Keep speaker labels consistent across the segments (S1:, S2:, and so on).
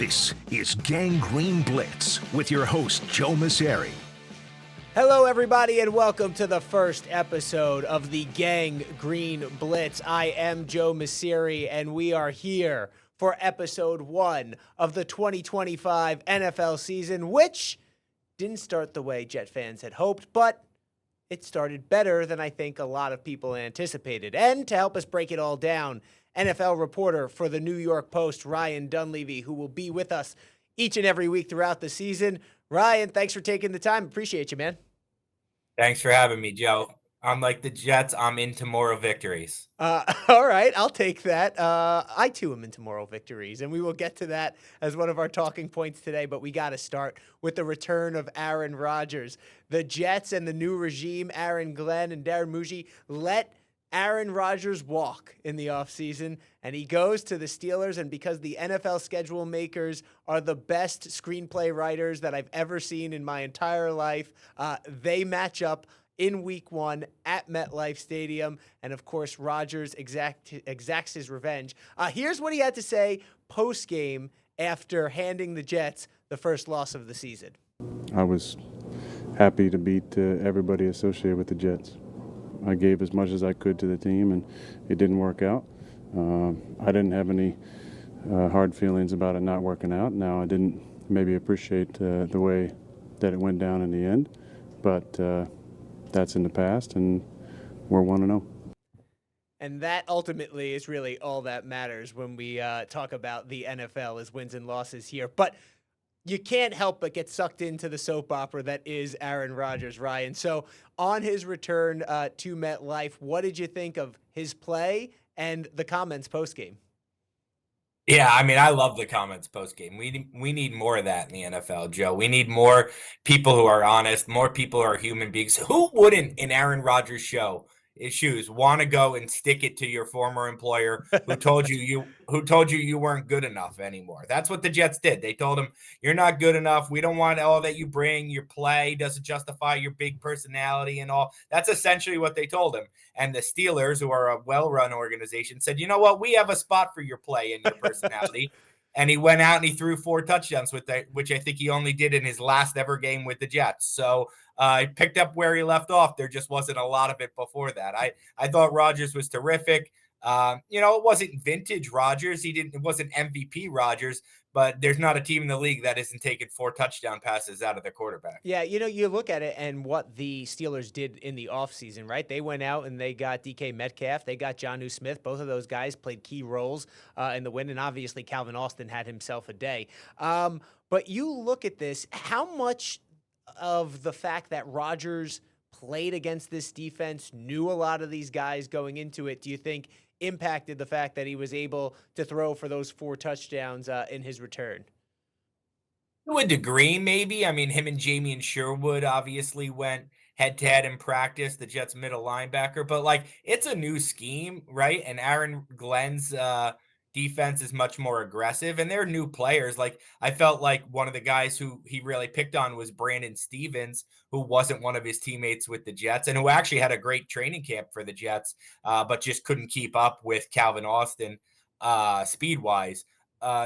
S1: This is Gangrene Blitz with your host, Joe Mauceri.
S2: Hello, everybody, and welcome to the first episode of the Gangrene Blitz. I am Joe Mauceri, and we are here for episode 1 of the 2025 NFL season, which didn't start the way Jet fans had hoped, but it started better than I think a lot of people anticipated. And to help us break it all down, NFL reporter for the New York Post, Ryan Dunleavy, who will be with us each and every week throughout the season. Ryan, thanks for taking the time. Appreciate you, man.
S3: Thanks for having me, Joe. I'm like the Jets. I'm into moral victories.
S2: All right, I'll take that. I, too, am into moral victories, and we will get to that as one of our talking points today, but we got to start with the return of Aaron Rodgers. The Jets and the new regime, Aaron Glenn and Darren Mauceri, let Aaron Rodgers walk in the offseason, and he goes to the Steelers, and because the NFL schedule makers are the best screenplay writers that I've ever seen in my entire life, they match up in Week 1 at MetLife Stadium, and of course, Rodgers exacts his revenge. Here's what he had to say post-game after handing the Jets the first loss of the season.
S4: I was happy to beat everybody associated with the Jets. I gave as much as I could to the team, and it didn't work out. I didn't have any hard feelings about it not working out. Now, I didn't maybe appreciate the way that it went down in the end, but that's in the past, and we're 1-0.
S2: And that ultimately is really all that matters when we talk about the NFL is wins and losses here. But you can't help but get sucked into the soap opera that is Aaron Rodgers, Ryan. So on his return to MetLife, what did you think of his play and the comments postgame?
S3: Yeah, I mean, I love the comments postgame. We need more of that in the NFL, Joe. We need more people who are honest, more people who are human beings. Who wouldn't, in Aaron Rodgers' shoes, want to go and stick it to your former employer who told you you weren't good enough anymore? That's what the Jets did. They told him, you're not good enough. We don't want all that you bring. Your play doesn't justify your big personality and all. That's essentially what they told him. And the Steelers, who are a well-run organization, said, you know what? We have a spot for your play and your personality. And he went out and he threw 4 touchdowns with that, which I think he only did in his last ever game with the Jets. So he picked up where he left off. There just wasn't a lot of it before that. I thought Rodgers was terrific. It wasn't vintage Rodgers. It wasn't MVP Rodgers, but there's not a team in the league that isn't taking 4 touchdown passes out of their quarterback.
S2: Yeah, you look at it and what the Steelers did in the offseason, right? They went out and they got DK Metcalf. They got Jonnu Smith. Both of those guys played key roles in the win, and obviously Calvin Austin had himself a day. But you look at this, how much of the fact that Rodgers played against this defense, knew a lot of these guys going into it, do you think impacted the fact that he was able to throw for those 4 touchdowns in his return?
S3: To a degree, maybe. I mean, him and Jamie Sherwood obviously went head-to-head in practice, the Jets' middle linebacker. But, it's a new scheme, right? And Aaron Glenn's defense is much more aggressive. And they're new players. I felt like one of the guys who he really picked on was Brandon Stevens, who wasn't one of his teammates with the Jets and who actually had a great training camp for the Jets, but just couldn't keep up with Calvin Austin speed-wise.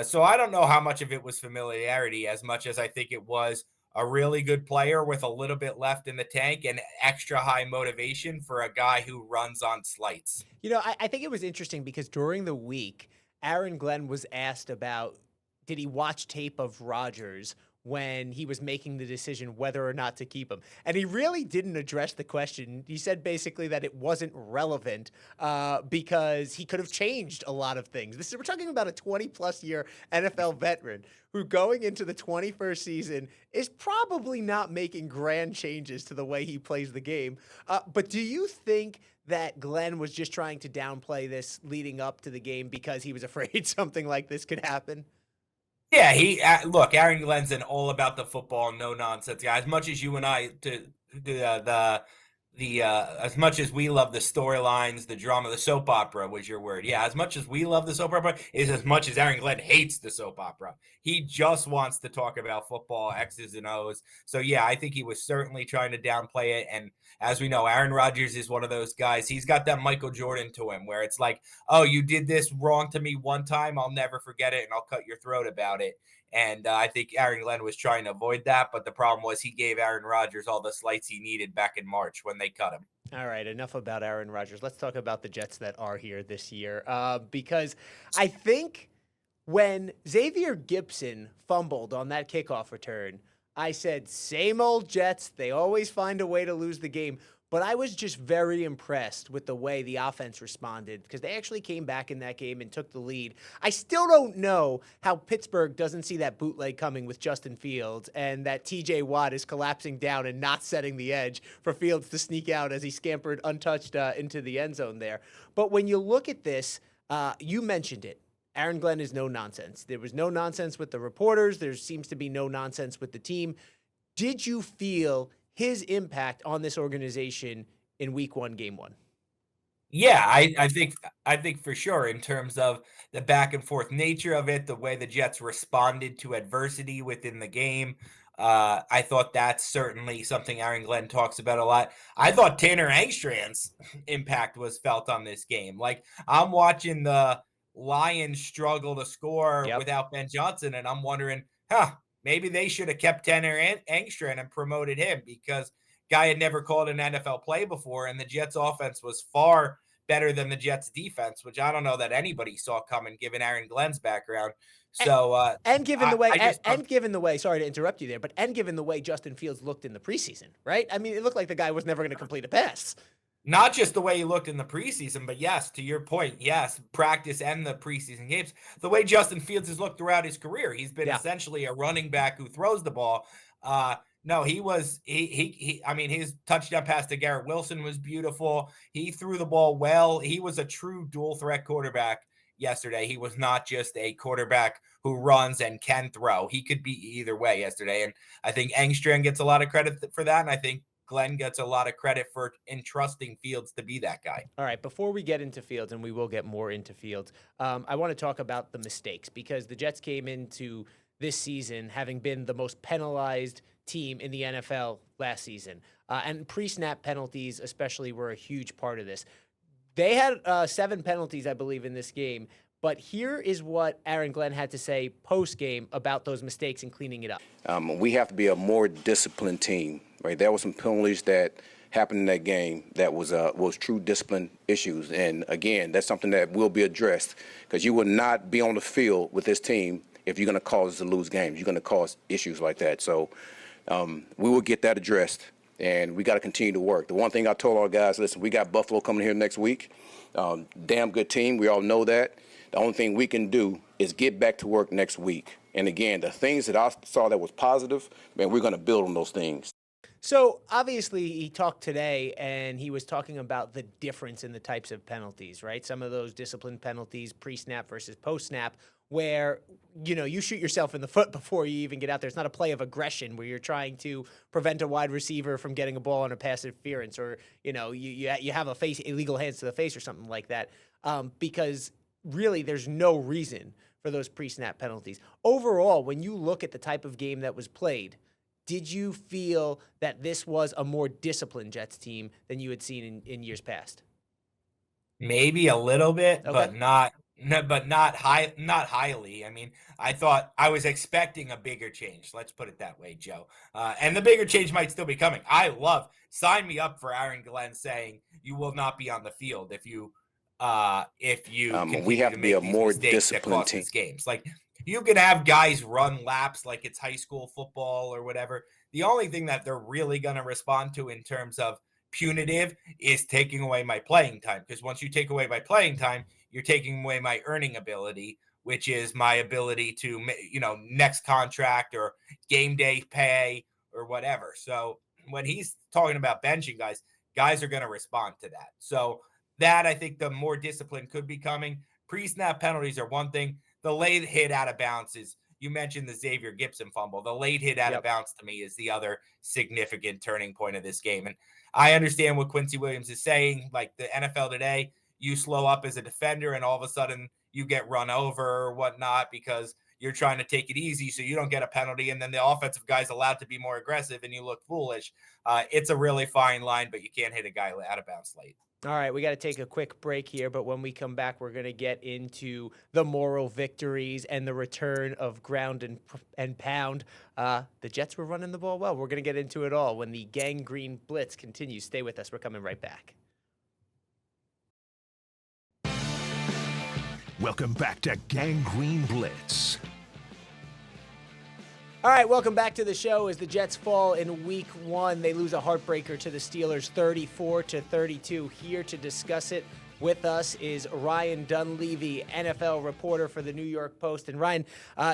S3: So I don't know how much of it was familiarity as much as I think it was a really good player with a little bit left in the tank and extra high motivation for a guy who runs on slights.
S2: I think it was interesting because during the week, Aaron Glenn was asked about, did he watch tape of Rodgers when he was making the decision whether or not to keep him? And he really didn't address the question. He said basically that it wasn't relevant because he could have changed a lot of things. We're talking about a 20-plus year NFL veteran who going into the 21st season is probably not making grand changes to the way he plays the game. But do you think that Glenn was just trying to downplay this leading up to the game because he was afraid something like this could happen?
S3: Yeah, look, Aaron Glenn's an all about the football, no nonsense guy. As much as you and I as much as we love the storylines, the drama, the soap opera was your word. Yeah, as much as we love the soap opera is as much as Aaron Glenn hates the soap opera. He just wants to talk about football, X's and O's. So yeah, I think he was certainly trying to downplay it. And as we know, Aaron Rodgers is one of those guys. He's got that Michael Jordan to him where it's like, oh, you did this wrong to me one time, I'll never forget it, and I'll cut your throat about it. And I think Aaron Glenn was trying to avoid that. But the problem was he gave Aaron Rodgers all the slights he needed back in March when they cut him.
S2: All right, enough about Aaron Rodgers. Let's talk about the Jets that are here this year. Because I think when Xavier Gipson fumbled on that kickoff return, I said, same old Jets. They always find a way to lose the game. But I was just very impressed with the way the offense responded because they actually came back in that game and took the lead. I still don't know how Pittsburgh doesn't see that bootleg coming with Justin Fields and that TJ Watt is collapsing down and not setting the edge for Fields to sneak out as he scampered untouched into the end zone there. But when you look at this, you mentioned it. Aaron Glenn is no nonsense. There was no nonsense with the reporters. There seems to be no nonsense with the team. Did you feel his impact on this organization in week 1, game 1?
S3: Yeah, I think for sure in terms of the back and forth nature of it, the way the Jets responded to adversity within the game. I thought that's certainly something Aaron Glenn talks about a lot. I thought Tanner Engstrand's impact was felt on this game. Like I'm watching the Lions struggle to score without Ben Johnson, and I'm wondering, maybe they should have kept Tanner Engstrand and promoted him because guy had never called an NFL play before, and the Jets offense was far better than the Jets defense, which I don't know that anybody saw coming given Aaron Glenn's background. So
S2: given the way, sorry to interrupt you there, but given the way Justin Fields looked in the preseason, right? I mean, it looked like the guy was never going to complete a pass.
S3: Not just the way he looked in the preseason, but yes, to your point, yes, practice and the preseason games, the way Justin Fields has looked throughout his career, he's been essentially a running back who throws the ball. No, I mean, his touchdown pass to Garrett Wilson was beautiful. He threw the ball well. He was a true dual threat quarterback yesterday. He was not just a quarterback who runs and can throw. He could be either way yesterday. And I think Engstrand gets a lot of credit for that. And I think Glenn gets a lot of credit for entrusting Fields to be that guy.
S2: All right, before we get into Fields, and we will get more into Fields, I want to talk about the mistakes because the Jets came into this season having been the most penalized team in the NFL last season. And pre-snap penalties especially were a huge part of this. They had 7 penalties, I believe, in this game. But here is what Aaron Glenn had to say post-game about those mistakes and cleaning it up.
S5: We have to be a more disciplined team, right? There were some penalties that happened in that game that was true discipline issues. And, again, that's something that will be addressed because you will not be on the field with this team if you're going to cause us to lose games. You're going to cause issues like that. So we will get that addressed, and we got to continue to work. The one thing I told our guys, listen, we got Buffalo coming here next week. Damn good team. We all know that. The only thing we can do is get back to work next week. And again, the things that I saw that was positive, man, we're going to build on those things.
S2: So obviously he talked today and he was talking about the difference in the types of penalties, right? Some of those discipline penalties, pre-snap versus post-snap, where, you shoot yourself in the foot before you even get out there. It's not a play of aggression where you're trying to prevent a wide receiver from getting a ball on a pass interference or, you have illegal hands to the face or something like that. Because really, there's no reason for those pre-snap penalties. Overall, when you look at the type of game that was played, did you feel that this was a more disciplined Jets team than you had seen in years past?
S3: Maybe a little bit,
S2: Okay.
S3: but not highly. I mean, I was expecting a bigger change. Let's put it that way, Joe. And the bigger change might still be coming. Sign me up for Aaron Glenn saying you will not be on the field if you
S5: we have to be a more disciplined team.
S3: Games. Like you can have guys run laps like it's high school football or whatever. The only thing that they're really going to respond to in terms of punitive is taking away my playing time. Because once you take away my playing time, you're taking away my earning ability, which is my ability to, next contract or game day pay or whatever. So when he's talking about benching guys are going to respond to that. So that I think the more discipline could be coming. Pre-snap penalties are one thing. The late hit out of bounds is, you mentioned the Xavier Gipson fumble. The late hit out of bounds to me is the other significant turning point of this game. And I understand what Quincy Williams is saying. Like the NFL today, you slow up as a defender and all of a sudden you get run over or whatnot because you're trying to take it easy so you don't get a penalty. And then the offensive guy's allowed to be more aggressive and you look foolish. It's a really fine line, but you can't hit a guy out of bounds late.
S2: All right, we got to take a quick break here, but when we come back, we're going to get into the moral victories and the return of ground and pound. The Jets were running the ball well. We're going to get into it all when the Gang Green Blitz continues. Stay with us. We're coming right back.
S1: Welcome back to Gang Green Blitz.
S2: All right, welcome back to the show. As the Jets fall in Week 1, they lose a heartbreaker to the Steelers, 34-32. Here to discuss it with us is Ryan Dunleavy, NFL reporter for the New York Post. And Ryan,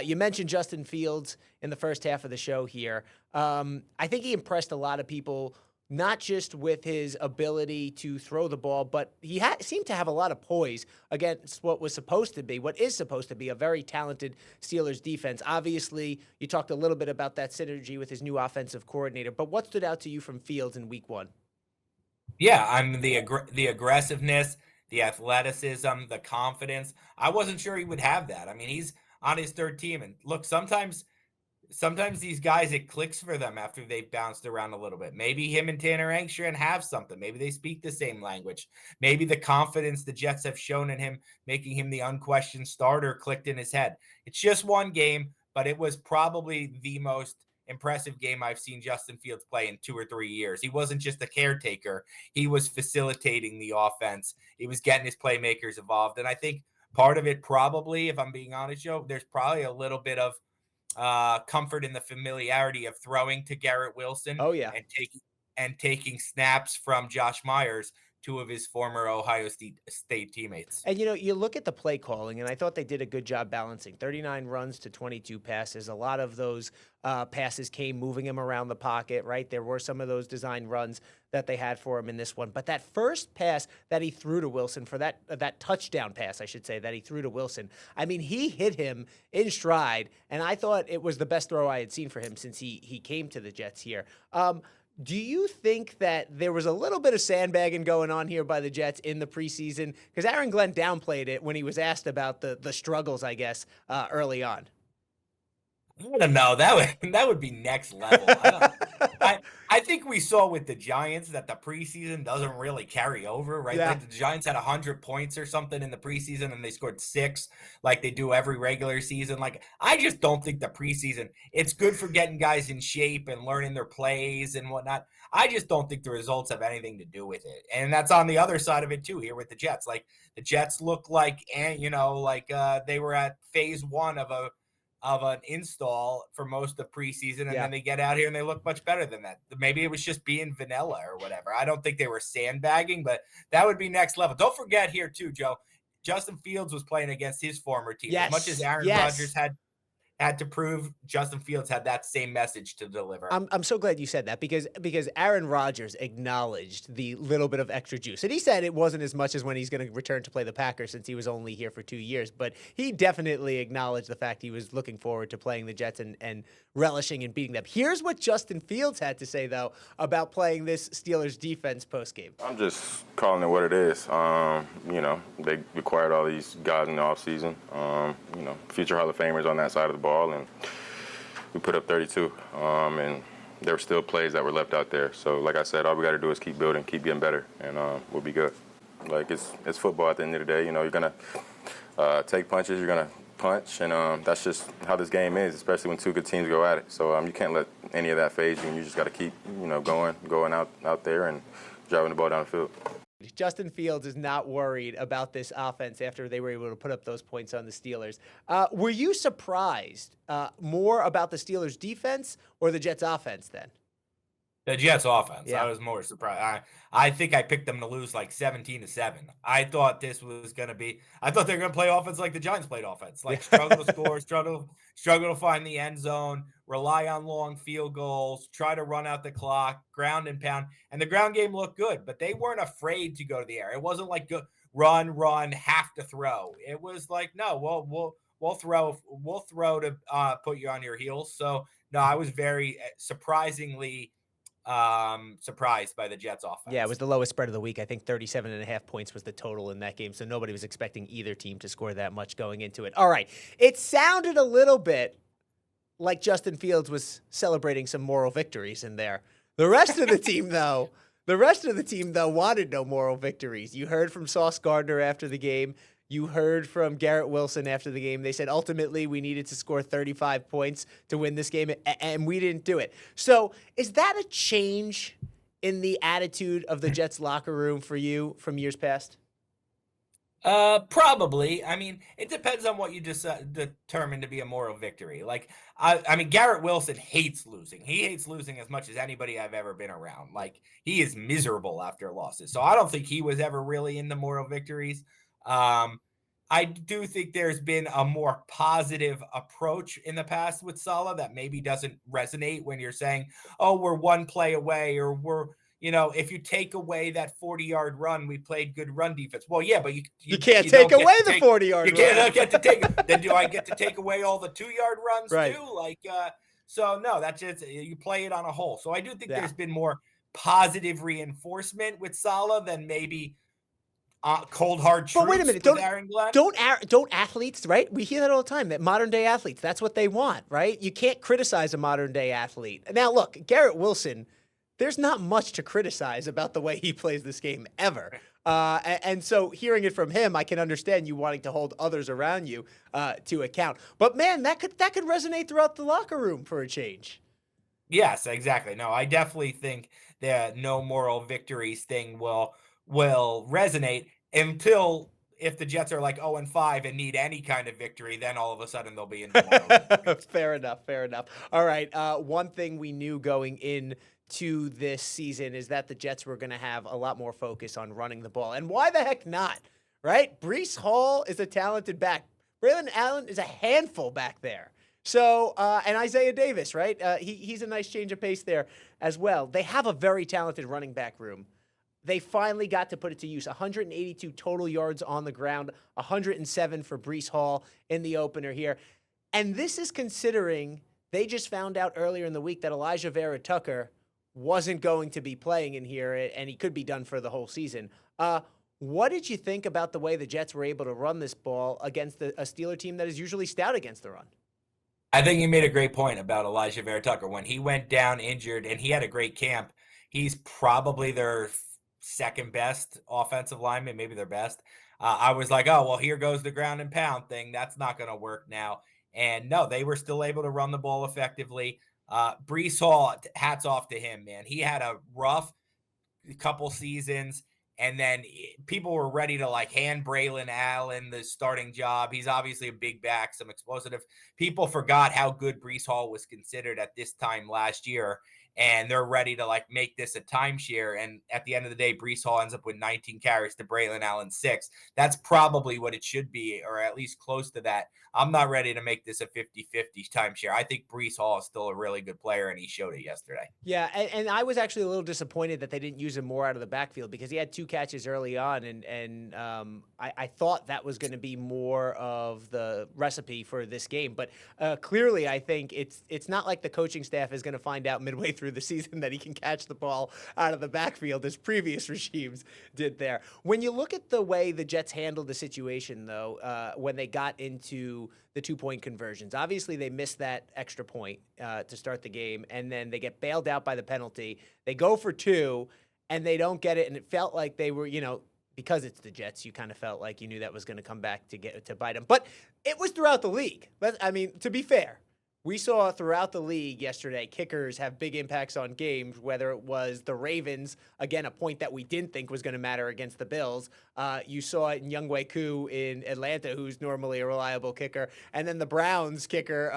S2: you mentioned Justin Fields in the first half of the show here. I think he impressed a lot of people, not just with his ability to throw the ball, but he seemed to have a lot of poise against what is supposed to be a very talented Steelers defense. Obviously, you talked a little bit about that synergy with his new offensive coordinator, but what stood out to you from Fields in Week 1?
S3: Yeah, I'm the aggressiveness, the athleticism, the confidence. I wasn't sure he would have that. I mean, he's on his third team, and look, sometimes these guys, it clicks for them after they've bounced around a little bit. Maybe him and Tanner Engstrand have something. Maybe they speak the same language. Maybe the confidence the Jets have shown in him, making him the unquestioned starter, clicked in his head. It's just one game, but it was probably the most impressive game I've seen Justin Fields play in 2 or 3 years. He wasn't just a caretaker. He was facilitating the offense. He was getting his playmakers involved. And I think part of it probably, if I'm being honest, Joe, there's probably a little bit of comfort in the familiarity of throwing to Garrett Wilson.
S2: Oh, yeah.
S3: And taking snaps from Josh Myers, 2 of his former Ohio State teammates.
S2: And, you look at the play calling, and I thought they did a good job balancing 39 runs to 22 passes. A lot of those passes came moving him around the pocket, right? There were some of those design runs that they had for him in this one. But that first pass that he threw to Wilson, for that touchdown pass, I should say, that he threw to Wilson, I mean, he hit him in stride, and I thought it was the best throw I had seen for him since he came to the Jets here. Do you think that there was a little bit of sandbagging going on here by the Jets in the preseason? Because Aaron Glenn downplayed it when he was asked about the struggles, I guess, early on.
S3: I don't know. That would be next level. I think we saw with the Giants that the preseason doesn't really carry over, right?
S2: Yeah.
S3: Like the Giants had 100 points or something in the preseason, and they scored 6, like they do every regular season. Like, I just don't think the preseason, it's good for getting guys in shape and learning their plays and whatnot. I just don't think the results have anything to do with it. And that's on the other side of it too, here with the Jets. Like, the Jets look like, they were at phase 1 of an install for most of preseason, and then they get out here and they look much better than that. Maybe it was just being vanilla or whatever. I don't think they were sandbagging, but that would be next level. Don't forget here too, Joe, Justin Fields was playing against his former team.
S2: Yes.
S3: As much as Aaron Rodgers had to prove, Justin Fields had that same message to deliver.
S2: I'm so glad you said that because Aaron Rodgers acknowledged the little bit of extra juice. And he said it wasn't as much as when he's going to return to play the Packers since he was only here for 2 years. But he definitely acknowledged the fact he was looking forward to playing the Jets and relishing and beating them. Here's what Justin Fields had to say, though, about playing this Steelers defense postgame.
S6: I'm just calling it what it is. They acquired all these guys in the offseason, future Hall of Famers on that side of the ball, and we put up 32. And there were still plays that were left out there. So, like I said, all we got to do is keep building, keep getting better, and we'll be good. Like, it's football at the end of the day. You're going to take punches, you're going to punch, and that's just how this game is, especially when 2 good teams go at it. So you can't let any of that phase you, and you just got to keep, going out there and driving the ball down the field.
S2: Justin Fields is not worried about this offense after they were able to put up those points on the Steelers. Were you surprised more about the Steelers' defense or the Jets' offense then?
S3: The Jets offense.
S2: Yeah.
S3: I was more surprised. I think I picked them to lose like 17-7. I thought this was going to be. I thought they were going to play offense like the Giants played offense, like struggle to score, struggle to find the end zone, rely on long field goals, try to run out the clock, ground and pound. And the ground game looked good, but they weren't afraid to go to the air. It wasn't like run, have to throw. It was like, no, we'll throw to put you on your heels. So no, I was very surprisingly surprised by the Jets offense.
S2: Yeah, it was the lowest spread of the week. I think 37.5 points was the total in that game, so nobody was expecting either team to score that much going into it. All right, it sounded a little bit like Justin Fields was celebrating some moral victories in there. The rest of the team, though, The rest of the team, though, wanted no moral victories. You heard from Sauce Gardner after the game. You heard from Garrett Wilson after the game. They said ultimately we needed to score 35 points to win this game, and we didn't do it. So is that a change in the attitude of the Jets locker room for you from years past?
S3: Probably. I mean, it depends on what you just determine to be a moral victory. Like, I mean, Garrett Wilson hates losing. He hates losing as much as anybody I've ever been around. Like, he is miserable after losses. So I don't think he was ever really into moral victories. I do think there's been a more positive approach in the past with Saleh that maybe doesn't resonate when you're saying, oh, we're one play away, or we're, if you take away that 40-yard run, we played good run defense. Well, yeah, but
S2: you can't take away the 40-yard run.
S3: You can't get to take. Then do I get to take away all the 2-yard runs
S2: right.
S3: too? Like, so no, that's just, you play it on a whole. So I do think there's been more positive reinforcement with Saleh than maybe cold hard truths.
S2: But wait a minute, don't athletes, right? We hear that all the time, that modern day athletes, that's what they want, right? You can't criticize a modern day athlete. Now look, Garrett Wilson, there's not much to criticize about the way he plays this game ever. And so hearing it from him, I can understand you wanting to hold others around you to account. But man, that could resonate throughout the locker room for a change.
S3: Yes, exactly. No, I definitely think the no moral victories thing will resonate until if the Jets are like 0-5 and need any kind of victory, then all of a sudden they'll be in the moral.
S2: Fair enough. All right. One thing we knew going in to this season is that the Jets were going to have a lot more focus on running the ball. And why the heck not, right? Breece Hall is a talented back. Braylon Allen is a handful back there. So, and Isaiah Davis, right? He's a nice change of pace there as well. They have a very talented running back room. They finally got to put it to use. 182 total yards on the ground, 107 for Breece Hall in the opener here. And this is considering they just found out earlier in the week that Elijah Vera Tucker wasn't going to be playing in here, and he could be done for the whole season. What did you think about the way the Jets were able to run this ball against a Steeler team that is usually stout against the run?
S3: I think you made a great point about Elijah Vera Tucker. When he went down injured, and he had a great camp, he's probably their second best offensive lineman, maybe their best. I was like, oh, well, here goes the ground and pound thing. That's not going to work now. And no, they were still able to run the ball effectively. Breece Hall, hats off to him, man. He had a rough couple seasons, and then people were ready to like hand Braylon Allen the starting job. He's obviously a big back, some explosive. People forgot how good Breece Hall was considered at this time last year, and they're ready to like make this a timeshare. And at the end of the day, Breece Hall ends up with 19 carries to Braylon Allen 6. That's probably what it should be, or at least close to that. I'm not ready to make this a 50-50 timeshare. I think Breece Hall is still a really good player, and he showed it yesterday.
S2: Yeah, and I was actually a little disappointed that they didn't use him more out of the backfield, because he had 2 catches early on, and I thought that was going to be more of the recipe for this game. But clearly, I think it's not like the coaching staff is going to find out midway through the season that he can catch the ball out of the backfield as previous regimes did there. When you look at the way the Jets handled the situation, though, when they got into the 2-point conversions, obviously they missed that extra point to start the game, and then they get bailed out by the penalty. They go for 2, and they don't get it, and it felt like they were, because it's the Jets, you kind of felt like you knew that was going to come back to bite them. But it was throughout the league. But I mean, to be fair, we saw throughout the league yesterday kickers have big impacts on games, whether it was the Ravens, again, a point that we didn't think was going to matter against the Bills. You saw it in Younghoe Koo in Atlanta, who's normally a reliable kicker. And then the Browns kicker,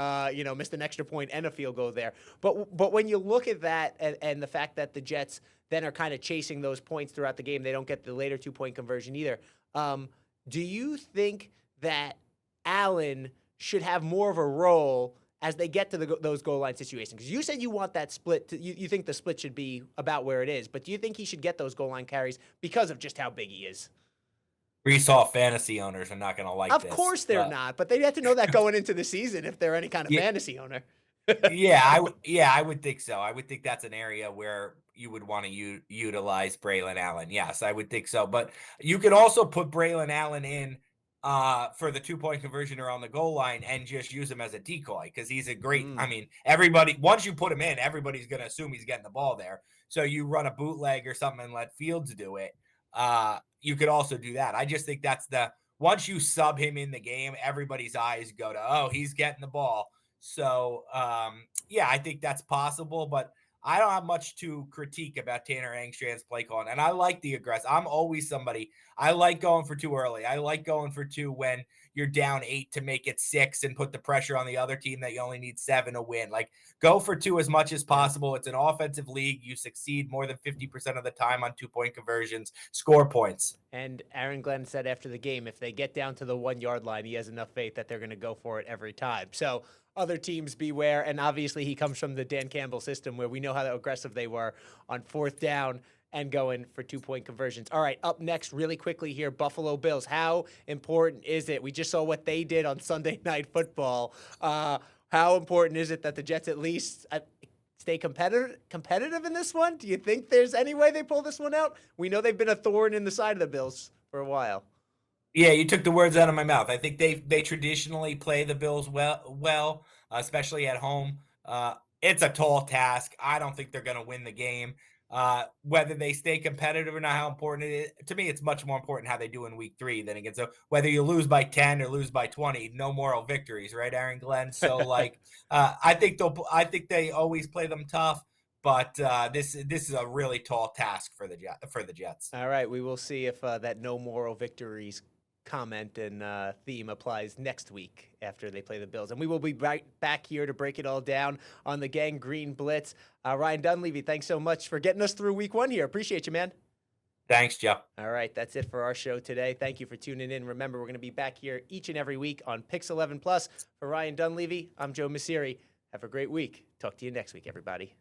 S2: missed an extra point and a field goal there. But when you look at that and the fact that the Jets then are kind of chasing those points throughout the game, they don't get the later 2-point conversion either. Do you think that Allen should have more of a role as they get to those goal line situations? Because you said you want that split. You think the split should be about where it is, but do you think he should get those goal line carries because of just how big he is?
S3: Breece Hall fantasy owners are not going to like this.
S2: Of course they're not, but they have to know that going into the season if they're any kind of fantasy owner.
S3: I would think so. I would think that's an area where you would want to utilize Braylon Allen. Yes, I would think so. But you could also put Braylon Allen in for the 2-point conversion around the goal line and just use him as a decoy because he's a great.
S2: Mm.
S3: I mean, everybody once you put him in, everybody's going to assume he's getting the ball there. So you run a bootleg or something and let Fields do it. You could also do that. I just think that's once you sub him in the game, everybody's eyes go to, oh, he's getting the ball. So yeah, I think that's possible, but I don't have much to critique about Tanner Engstrand's play calling. And I like the aggressive. I'm always somebody. I like going for 2 early. I like going for 2 when you're down 8 to make it 6 and put the pressure on the other team that you only need 7 to win. Like, go for 2 as much as possible. It's an offensive league. You succeed more than 50% of the time on 2-point conversions. Score points.
S2: And Aaron Glenn said after the game, if they get down to the 1-yard line, he has enough faith that they're going to go for it every time. So other teams beware. And obviously he comes from the Dan Campbell system where we know how aggressive they were on 4th down and going for 2-point conversions. All right, up next really quickly here, Buffalo Bills. How important is it? We just saw what they did on Sunday Night Football. How important is it that the Jets at least stay competitive in this one? Do you think there's any way they pull this one out? We know they've been a thorn in the side of the Bills for a while.
S3: Yeah, you took the words out of my mouth. I think they traditionally play the Bills well, especially at home. It's a tall task. I don't think they're going to win the game. Whether they stay competitive or not, how important it is. To me, it's much more important how they do in week 3 than against. So whether you lose by 10 or lose by 20, no moral victories, right, Aaron Glenn? So I think they always play them tough. But this is a really tall task for the Jets.
S2: All right, we will see if that no moral victories comment and theme applies next week after they play the Bills. And we will be right back here to break it all down on the Gang Green Blitz. Ryan Dunleavy, thanks so much for getting us through week 1 here. Appreciate you, man.
S3: Thanks, Joe.
S2: All right, that's it for our show today. Thank you for tuning in. Remember, we're going to be back here each and every week on Pix 11 Plus. For Ryan Dunleavy, I'm Joe Mauceri. Have a great week. Talk to you next week, everybody.